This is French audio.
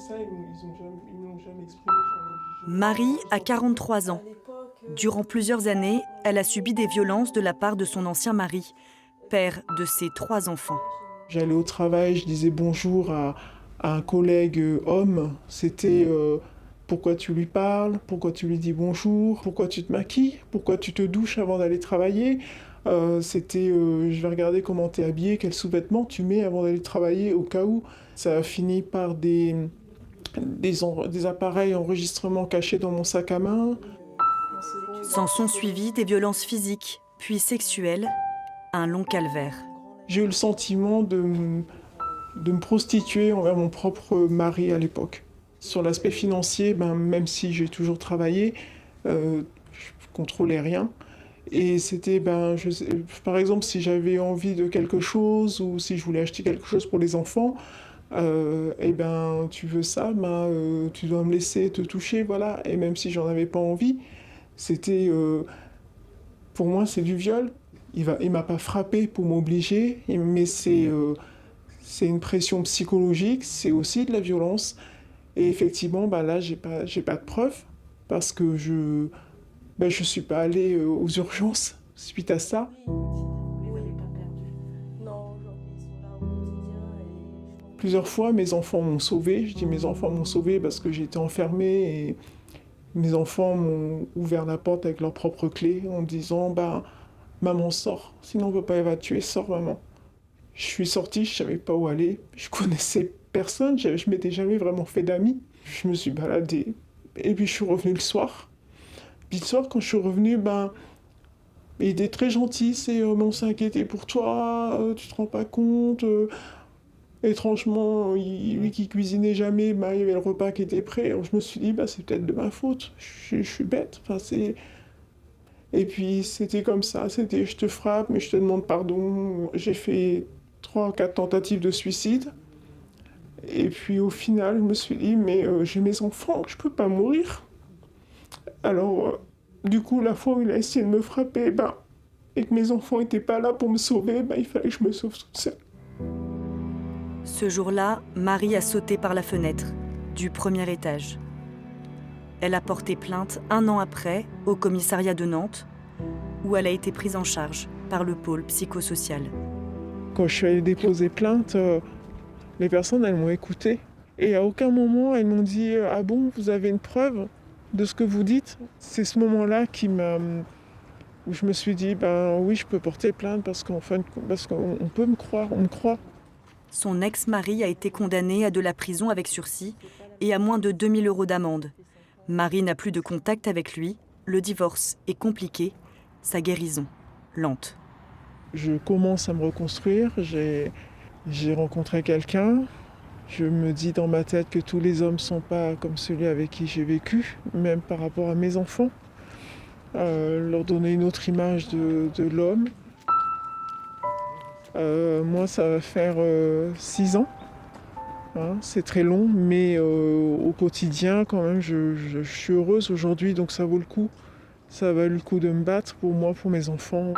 ça, ils m'ont jamais exprimé. Marie a 43 ans. Durant plusieurs années, elle a subi des violences de la part de son ancien mari, père de ses 3 enfants. J'allais au travail, je disais bonjour à un collègue homme. C'était pourquoi tu lui parles, pourquoi tu lui dis bonjour, pourquoi tu te maquilles, pourquoi tu te douches avant d'aller travailler. C'était je vais regarder comment tu es habillé, quels sous-vêtements tu mets avant d'aller travailler au cas où. Ça a fini par des appareils enregistrement cachés dans mon sac à main. S'en sont suivies des violences physiques, puis sexuelles, un long calvaire. J'ai eu le sentiment de me prostituer envers mon propre mari à l'époque. Sur l'aspect financier, même si j'ai toujours travaillé, je ne contrôlais rien. Et c'était, par exemple, si j'avais envie de quelque chose ou si je voulais acheter quelque chose pour les enfants, tu veux ça, tu dois me laisser te toucher, voilà. Et même si j'en avais pas envie, c'était, pour moi, c'est du viol. Il m'a pas frappé pour m'obliger, mais c'est une pression psychologique, c'est aussi de la violence. Et effectivement, là, j'ai pas de preuves parce que je suis pas allée aux urgences suite à ça. Plusieurs fois, mes enfants m'ont sauvé. Je dis mes enfants m'ont sauvé parce que j'étais enfermée et mes enfants m'ont ouvert la porte avec leur propre clé en me disant maman sort, sinon on peut pas évacuer, sors maman. Je suis sortie, je savais pas où aller, je connaissais personne, je m'étais jamais vraiment fait d'amis. Je me suis baladée et puis je suis revenue le soir. Puis le soir, quand je suis revenue, il était très gentil, mais on s'est inquiété pour toi, tu te rends pas compte. Étrangement, lui qui cuisinait jamais, il y avait le repas qui était prêt. Alors je me suis dit, c'est peut-être de ma faute, je suis bête. Et puis c'était comme ça, c'était je te frappe, mais je te demande pardon. J'ai fait 3 ou 4 tentatives de suicide. Et puis au final, je me suis dit, mais j'ai mes enfants, je peux pas mourir. Alors, du coup, la fois où il a essayé de me frapper, et que mes enfants étaient pas là pour me sauver, il fallait que je me sauve toute seule. Ce jour-là, Marie a sauté par la fenêtre, du premier étage. Elle a porté plainte 1 an après au commissariat de Nantes, où elle a été prise en charge par le pôle psychosocial. Quand je suis allée déposer plainte, les personnes, elles m'ont écoutée. Et à aucun moment, elles m'ont dit « Ah bon, vous avez une preuve de ce que vous dites ?» C'est ce moment-là où je me suis dit « Oui, je peux porter plainte parce qu'on peut me croire, on me croit. » Son ex-mari a été condamné à de la prison avec sursis et à moins de 2 000 € d'amende. Marie n'a plus de contact avec lui, le divorce est compliqué, sa guérison lente. Je commence à me reconstruire, j'ai rencontré quelqu'un. Je me dis dans ma tête que tous les hommes ne sont pas comme celui avec qui j'ai vécu, même par rapport à mes enfants. Leur donner une autre image de l'homme. Moi, ça va faire 6 ans. Hein, c'est très long, mais au quotidien, quand même, je suis heureuse aujourd'hui, donc ça vaut le coup. Ça vaut le coup de me battre pour moi, pour mes enfants.